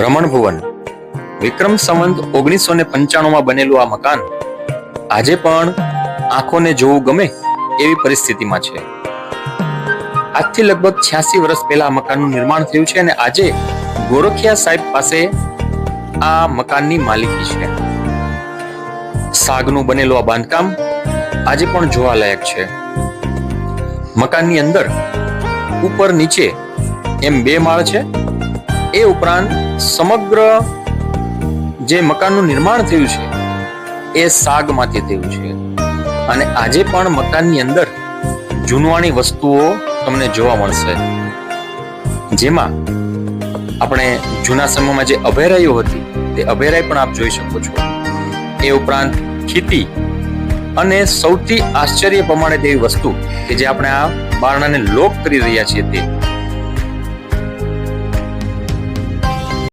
રમણ ભુવન વિક્રમ સંવંત 1995 બનેલું આ મકાન આજે પણ આંખોને જોવું ગમે એવી પરિસ્થિતિમાં છે. આજથી લગભગ 86 વર્ષ પહેલા આ મકાનનું નિર્માણ થયું છે અને આજે ગોરખિયા સાહેબ પાસે આ મકાનની માલિકી છે. સાગનું બનેલું આ બાંધકામ આજે પણ જોવાલાયક છે. મકાનની અંદર ઉપર નીચે એમ 2 માળ છે. એ ઉપરાંત સમગ્ર જે મકાનનું નિર્માણ થયું છે એ સાગમાંથી થયું છે અને આજે પણ મકાનની અંદર જૂનવાણી વસ્તુઓ તમને જોવા મળશે. જેમાં આપણે જૂના સમયમાં જે અભેરાઈઓ હતી તે અભેરાઈ પણ આપ જોઈ શકો છો. એ ઉપરાંત ખીતી અને સૌથી આશ્ચર્ય પ્રમાણે તેવી વસ્તુ કે જે આપણે આ બારણાને લોક કરી રહ્યા છીએ તે